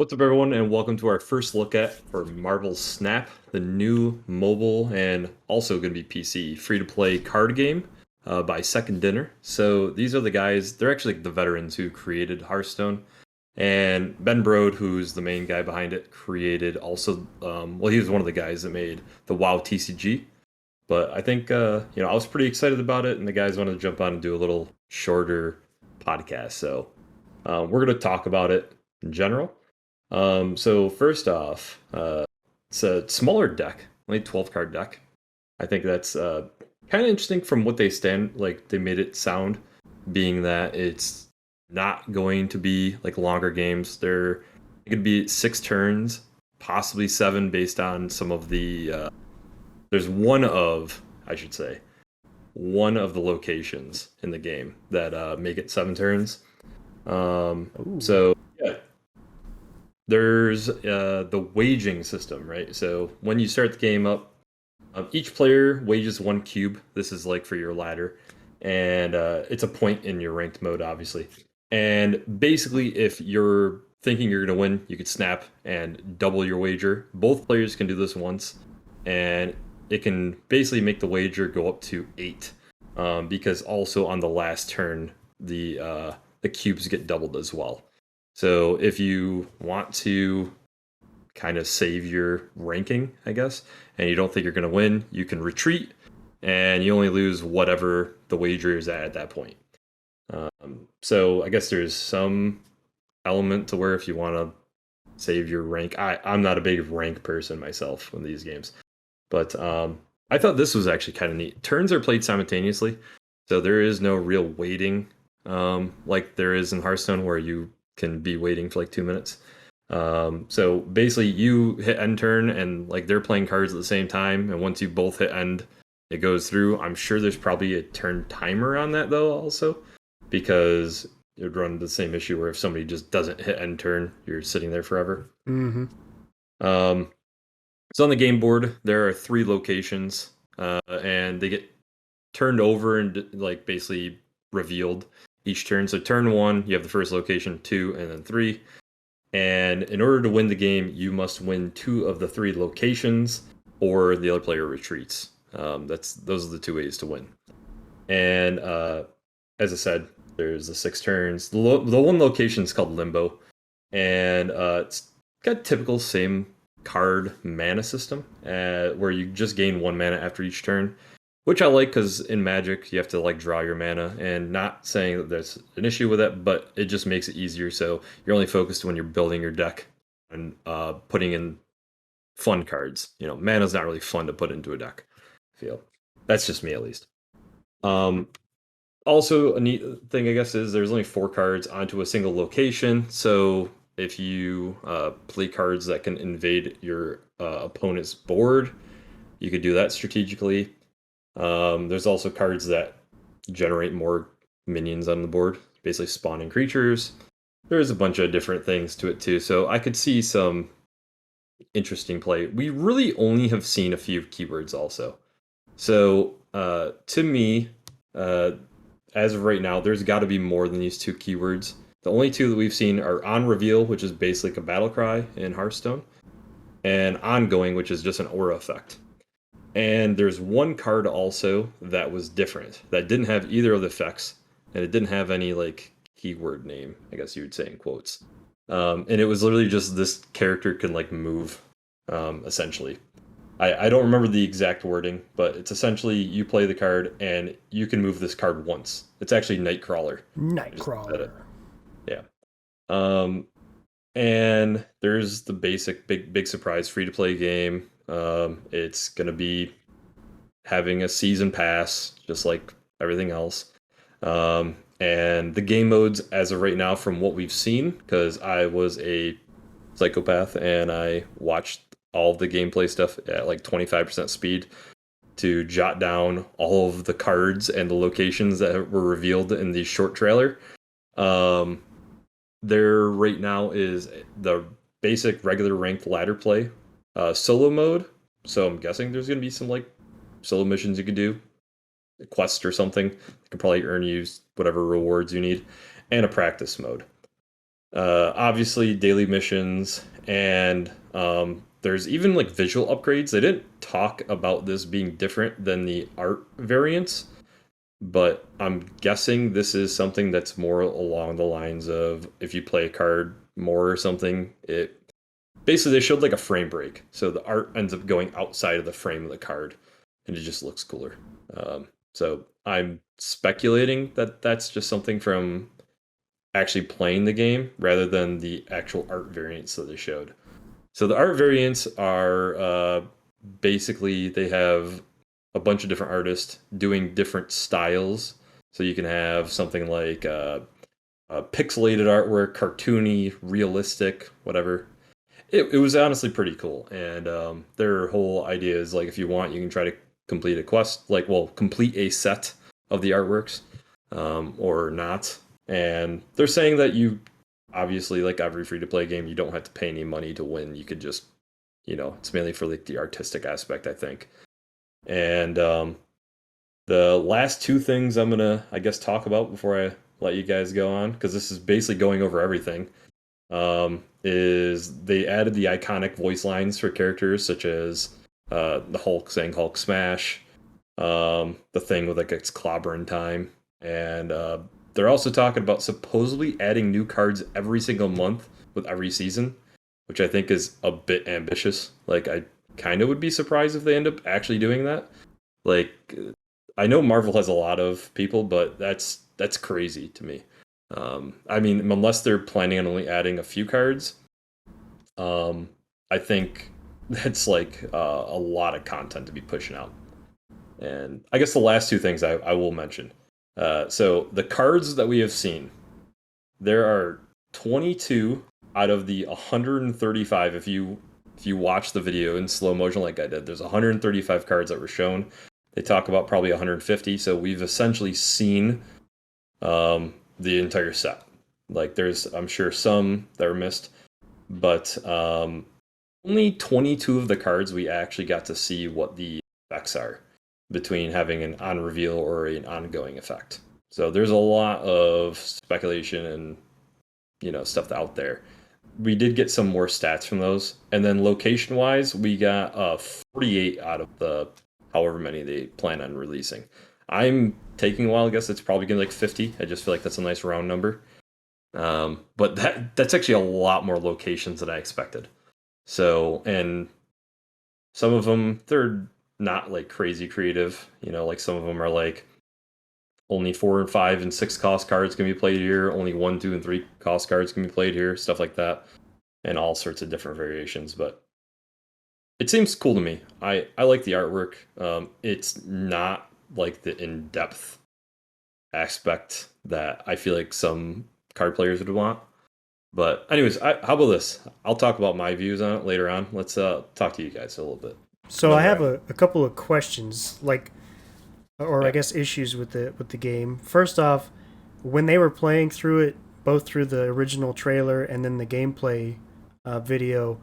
What's up, everyone, and welcome to our first look at for Marvel Snap, the new mobile and also going to be PC free-to-play card game by Second Dinner. So these are the guys; they're actually the veterans who created Hearthstone, and Ben Brode, who's the main guy behind it, created also. Well, he was one of the guys that made the WoW TCG. But I think I was pretty excited about it, and the guys wanted to jump on and do a little shorter podcast. So we're going to talk about it in general. So first off, it's a smaller deck, only 12 card deck. I think that's kind of interesting from what they stand like they made it sound, being that it's not going to be like longer games. It could be 6 turns, possibly 7 based on some of the there's one of, I should say, one of the locations in the game that make it 7 turns. Ooh. So yeah, there's the waging system, right? So when you start the game up, each player wages 1 cube. This is like for your ladder, and it's a point in your ranked mode, obviously. And basically, if you're thinking you're going to win, you could snap and double your wager. Both players can do this once, and it can basically make the wager go up to 8. Because also on the last turn, the cubes get doubled as well. So if you want to kind of save your ranking, I guess, and you don't think you're going to win, you can retreat and you only lose whatever the wager is at that point. So I guess there's some element to where if you want to save your rank, I'm not a big rank person myself in these games, but I thought this was actually kind of neat. Turns are played simultaneously, so there is no real waiting like there is in Hearthstone where you can be waiting for like 2 minutes. So basically, you hit end turn, and like they're playing cards at the same time, and once you both hit end, it goes through. I'm sure there's probably a turn timer on that though, also, because it would run the same issue where if somebody just doesn't hit end turn, you're sitting there forever. Mm-hmm. Um, so on the game board, there are 3 locations, and they get turned over and like basically revealed each turn. So turn 1, you have the first location, 2, and then 3. And in order to win the game, you must win 2 of the 3 locations, or the other player retreats. Those are the 2 ways to win. And as I said, there's the 6 turns. The one location is called Limbo, and it's got typical same card mana system, where you just gain 1 mana after each turn, which I like because in Magic you have to like draw your mana, and not saying that there's an issue with it, but it just makes it easier. So you're only focused when you're building your deck and putting in fun cards. Mana's not really fun to put into a deck. I feel that's just me at least. Um, Also, a neat thing I guess is there's only 4 cards onto a single location. So if you play cards that can invade your opponent's board, you could do that strategically. There's also cards that generate more minions on the board, basically spawning creatures. There's a bunch of different things to it too, so I could see some interesting play. We really only have seen a few keywords also. So to me, uh, as of right now, there's got to be more than these 2 keywords. The only 2 that we've seen are on reveal, which is basically a battle cry in Hearthstone, and ongoing, which is just an aura effect. And there's one card also that was different, that didn't have either of the effects, and it didn't have any like keyword name, I guess you would say in quotes. And it was literally just this character can like move, essentially. I don't remember the exact wording, but it's essentially you play the card and you can move this card once. It's actually Nightcrawler. I just said it. Nightcrawler. Yeah. Um, and there's the basic big surprise free to play game. It's gonna be having a season pass, just like everything else. And the game modes, as of right now, from what we've seen, because I was a psychopath and I watched all of the gameplay stuff at like 25% speed to jot down all of the cards and the locations that were revealed in the short trailer. Um, there right now is the basic regular ranked ladder play, solo mode. So I'm guessing there's going to be some like solo missions you could do, a quest or something. That can probably earn you whatever rewards you need, and a practice mode. Obviously daily missions, and there's even like visual upgrades. They didn't talk about this being different than the art variants, but I'm guessing this is something that's more along the lines of if you play a card more or something, it basically they showed like a frame break, so the art ends up going outside of the frame of the card, and it just looks cooler. So I'm speculating that that's just something from actually playing the game rather than the actual art variants that they showed. So the art variants are basically they have a bunch of different artists doing different styles. So you can have something like pixelated artwork, cartoony, realistic, whatever. It was honestly pretty cool, and their whole idea is like if you want, you can try to complete a quest, like well, complete a set of the artworks, or not. And they're saying that you obviously, like every free to play game, you don't have to pay any money to win. You could just, it's mainly for like the artistic aspect, I think. And the last two things I'm gonna, I guess, talk about before I let you guys go on, because this is basically going over everything. Is they added the iconic voice lines for characters such as the Hulk saying Hulk smash, the thing with like its clobbering time, and they're also talking about supposedly adding new cards every single month with every season, which I think is a bit ambitious. Like I kind of would be surprised if they end up actually doing that. Like I know Marvel has a lot of people, but that's crazy to me. I mean, unless they're planning on only adding a few cards, I think that's like a lot of content to be pushing out. And I guess the last two things I will mention. So the cards that we have seen, there are 22 out of the 135. If you watch the video in slow motion like I did, there's 135 cards that were shown. They talk about probably 150, so we've essentially seen the entire set. Like there's, I'm sure some that were missed, but only 22 of the cards we actually got to see what the effects are between having an on reveal or an ongoing effect. So there's a lot of speculation and stuff out there. We did get some more stats from those, and then location wise, we got 48 out of the however many they plan on releasing. I'm taking a while. I guess it's probably gonna be like 50. I just feel like that's a nice round number. But that's actually a lot more locations than I expected. So, and some of them they're not like crazy creative. Like some of them are like only 4 and 5 and 6 cost cards can be played here. Only 1, 2, and 3 cost cards can be played here. Stuff like that, and all sorts of different variations. But it seems cool to me. I like the artwork. It's not like the in depth aspect that I feel like some card players would want. But anyways, how about this? I'll talk about my views on it later on. Let's talk to you guys a little bit. So I have a couple of questions, like, or Yeah. I guess issues with the game. First off, when they were playing through it, both through the original trailer and then the gameplay video,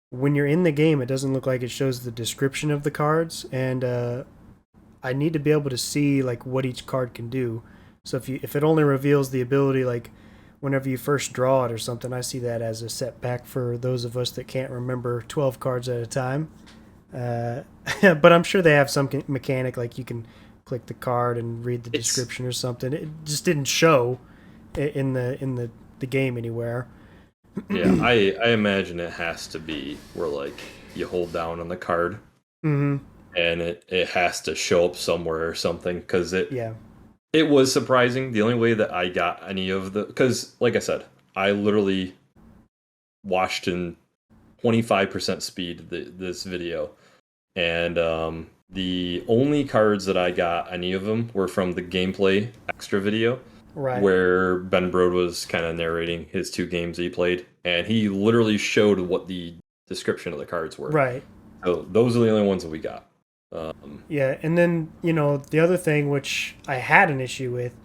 when you're in the game, it doesn't look like it shows the description of the cards, and I need to be able to see like what each card can do. So if it only reveals the ability like whenever you first draw it or something, I see that as a setback for those of us that can't remember 12 cards at a time. But I'm sure they have some mechanic like you can click the card and read the description or something. It just didn't show in the game anywhere. Yeah, I imagine it has to be where like you hold down on the card, Mm-hmm. and it has to show up somewhere or something because Yeah. it was surprising. The only way that I got any of the, because like I said, I literally watched in 25% speed this video, and the only cards that I got any of them were from the gameplay extra video, Right. where Ben Brode was kind of narrating his 2 games that he played, and he literally showed what the description of the cards were. Right. So those are the only ones that we got. Yeah, and then, the other thing which I had an issue with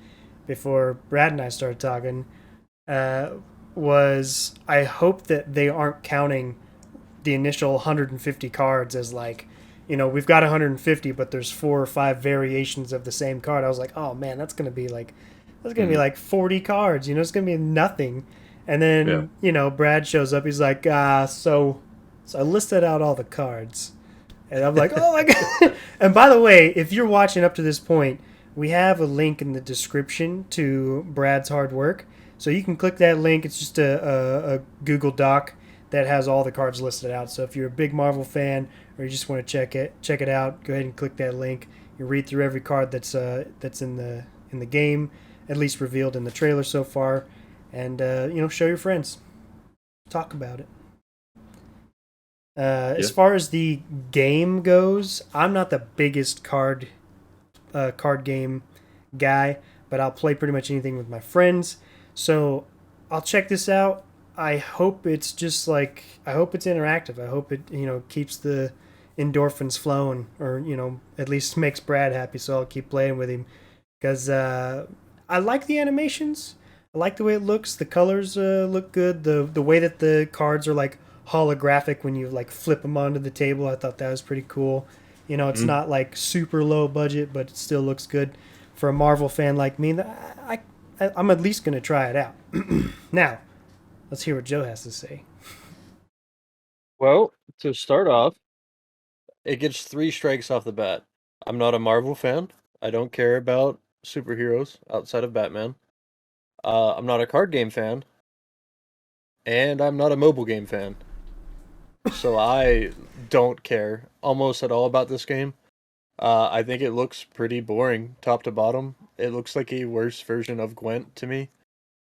before Brad and I started talking was I hope that they aren't counting the initial 150 cards as like, we've got 150, but there's 4 or 5 variations of the same card. I was like, oh man, that's going to be like 40 cards, it's going to be nothing. And then, Brad shows up. He's like, so I listed out all the cards. And I'm like, oh my God. And by the way, if you're watching up to this point, we have a link in the description to Brad's hard work. So you can click that link. It's just a Google Doc that has all the cards listed out. So if you're a big Marvel fan or you just want to check it out, go ahead and click that link. You read through every card that's in the game, at least revealed in the trailer so far, and show your friends. Talk about it. As far as the game goes, I'm not the biggest card game guy, but I'll play pretty much anything with my friends. So I'll check this out. I hope it's I hope it's interactive. I hope it keeps the endorphins flowing, or at least makes Brad happy. So I'll keep playing with him because I like the animations. I like the way it looks. The colors look good. The way that the cards are like holographic when you like flip them onto the table. I thought that was pretty cool. It's not like super low budget, but it still looks good for a Marvel fan like me. I'm at least gonna try it out. Now, let's hear what Joe has to say. Well, to start off, it gets 3 strikes off the bat. I'm not a Marvel fan. I don't care about superheroes outside of Batman. I'm not a card game fan. And I'm not a mobile game fan. So I don't care almost at all about this game. I think it looks pretty boring, top to bottom. It looks like a worse version of Gwent to me,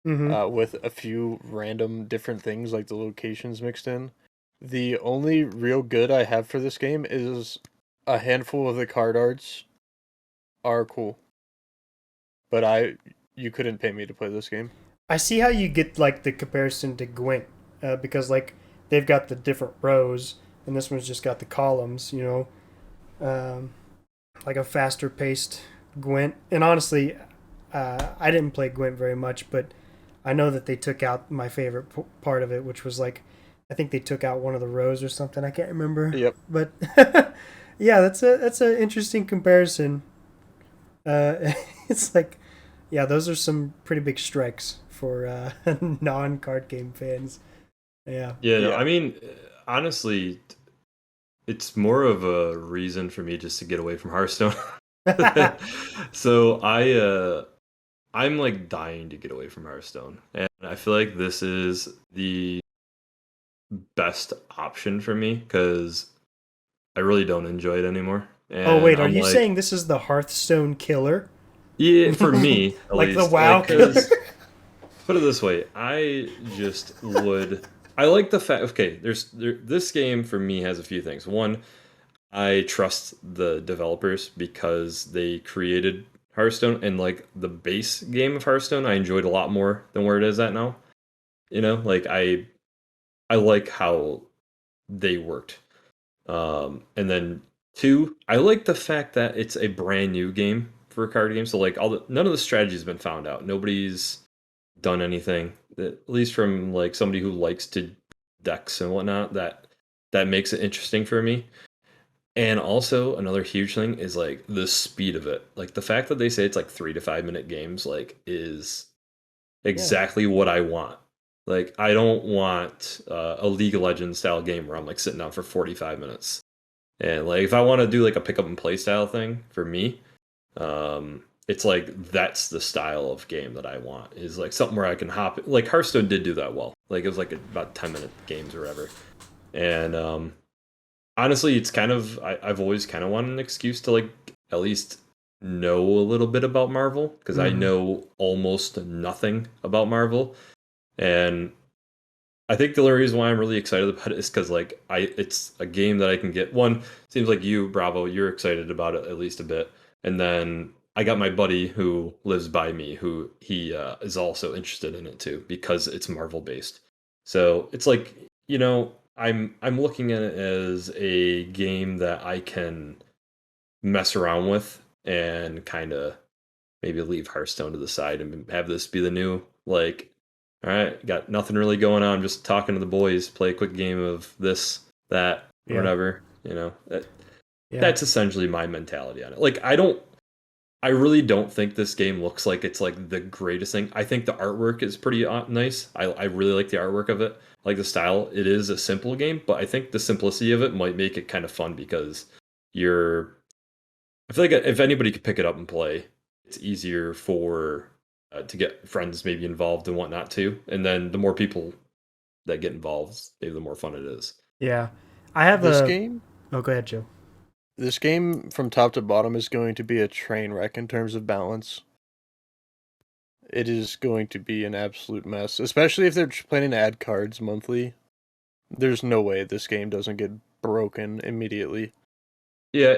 with a few random different things like the locations mixed in. The only real good I have for this game is a handful of the card arts are cool. But you couldn't pay me to play this game. I see how you get like the comparison to Gwent, because like they've got the different rows, and this one's just got the columns. Like a faster paced Gwent. And honestly, I didn't play Gwent very much, but I know that they took out my favorite part of it, which was like, I think they took out one of the rows or something. I can't remember. Yep. But yeah, that's an interesting comparison. It's like, yeah, those are some pretty big strikes for non card game fans. Yeah. Yeah, no, I mean, honestly, it's more of a reason for me just to get away from Hearthstone. So I'm like dying to get away from Hearthstone, and I feel like this is the best option for me because I really don't enjoy it anymore. And Oh wait, are I'm you like, saying this is the Hearthstone killer? yeah, for me, at Like least, the WoW killer? 'cause put it this way, I just would. I like the fact. Okay, this game for me has a few things. One, I trust the developers because they created Hearthstone, and like the base game of Hearthstone, I enjoyed a lot more than where it is at now. Like I like how they worked. And then two, I like the fact that it's a brand new game for a card game. So like none of the strategy has been found out. Nobody's done anything, at least from like somebody who likes to decks and whatnot. That makes it interesting for me. And also another huge thing is like the speed of it. Like the fact that they say it's like 3 to 5 minute games, like is exactly what I want. Like I don't want a League of Legends style game where I'm like sitting down for 45 minutes. And like if I want to do like a pick up and play style thing for me, it's like that's the style of game that I want. Is like something where I can hop. Like Hearthstone did do that well. Like it was like about 10-minute games or whatever. And honestly, it's kind of I've always kind of wanted an excuse to like at least know a little bit about Marvel because I know almost nothing about Marvel, and I think the only reason why I'm really excited about it is because like it's a game that I can get. One, seems like you, Bravo, you're excited about it at least a bit, and then I got my buddy who lives by me who he is also interested in it too because it's Marvel based. So it's like I'm looking at it as a game that I can mess around with and kind of maybe leave Hearthstone to the side and have this be the new like, all right, got nothing really going on, just talking to the boys, play a quick game of this, that, Yeah. whatever. That's essentially my mentality on it. Like I really don't think this game looks like it's like the greatest thing. I think the artwork is pretty nice. I really like the artwork of it. I like the style. It is a simple game, but I think the simplicity of it might make it kind of fun because you're. I feel like if anybody could pick it up and play, it's easier for to get friends maybe involved and whatnot too. And then the more people that get involved, maybe the more fun it is. Yeah. I have This a. game, Oh, go ahead, Joe. this game from top to bottom is going to be a train wreck in terms of balance. It is going to be an absolute mess, especially if they're planning to add cards monthly. There's no way this game doesn't get broken immediately. Yeah,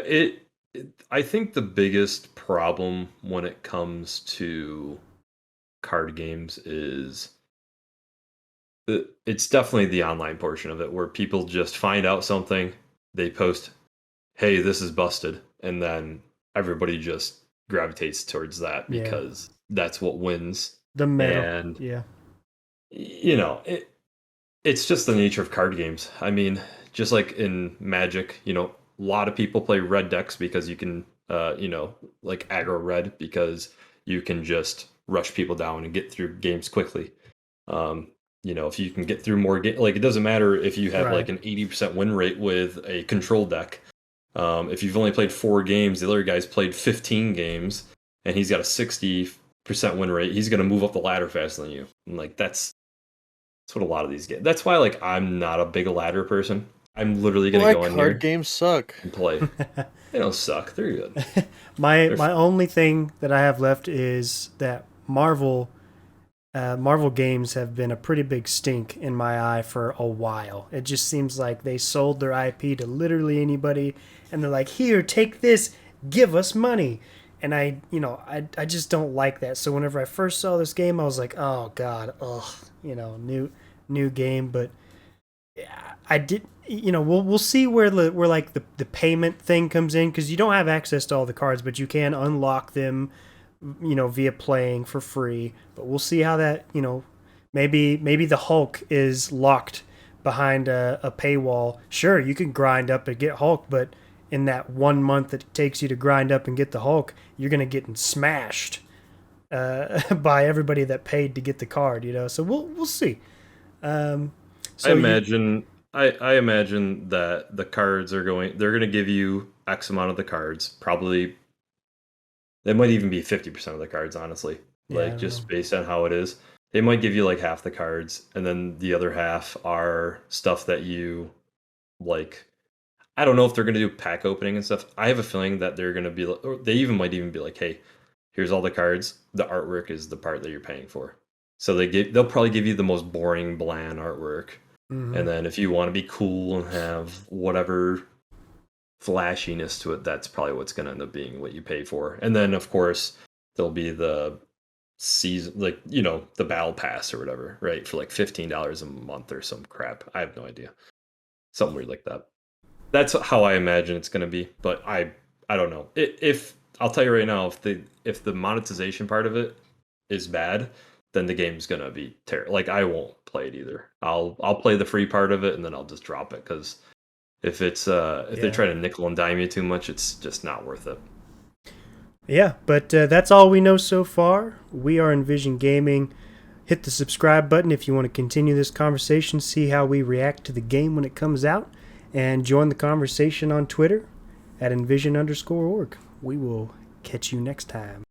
I think the biggest problem when it comes to card games is it's definitely the online portion of it where people just find out something, they post, "Hey, this is busted," and then everybody just gravitates towards that Yeah. because that's what wins. The metal. And Yeah. you know, it's just the nature of card games. I mean, just like in Magic, a lot of people play red decks because you can, like aggro red because you can just rush people down and get through games quickly. If you can get through more like it doesn't matter if you have like Right. an 80% win rate with a control deck. If you've only played 4 games, the other guy's played 15 games, and he's got a 60% win rate. He's going to move up the ladder faster than you. And like that's what a lot of these get. That's why like I'm not a big ladder person. I'm literally gonna Why go in card here games suck? and play. They don't suck. They're good. My only thing that I have left is that Marvel games have been a pretty big stink in my eye for a while. It just seems like they sold their IP to literally anybody, and they're like, "Here, take this, give us money." And I just don't like that. So whenever I first saw this game, I was like, "Oh God, ugh," new game. But yeah, I did. We'll see where the payment thing comes in, because you don't have access to all the cards, but you can unlock them via playing for free. But we'll see how that, maybe the Hulk is locked behind a paywall. Sure, you can grind up and get Hulk, but in that 1 month that it takes you to grind up and get the Hulk, you're going to get smashed by everybody that paid to get the card, So we'll see. So I imagine that the cards they're going to give you X amount of the cards. Probably they might even be 50% of the cards, honestly. Yeah, I Like don't just know. based on how it is. They might give you like half the cards, and then the other half are stuff that you like. I don't know if they're going to do pack opening and stuff. I have a feeling that they're going to be, or they might even be like, "Hey, here's all the cards. The artwork is the part that you're paying for." So they'll probably give you the most boring, bland artwork, Mhm. and then if you want to be cool and have whatever flashiness to it, that's probably what's going to end up being what you pay for. And then of course there'll be the season, like the battle pass or whatever, right? For like $15 a month or some crap. I have no idea. Something weird like that. That's how I imagine it's going to be, but I don't know. If I'll tell you right now, if the monetization part of it is bad, then the game's going to be terrible. Like I won't play it either. I'll play the free part of it and then I'll just drop it, cuz if they Yeah. try to nickel and dime you too much, it's just not worth it. Yeah, but that's all we know so far. We are Envision Gaming. Hit the subscribe button if you want to continue this conversation, see how we react to the game when it comes out, and join the conversation on Twitter at envision_org. We will catch you next time.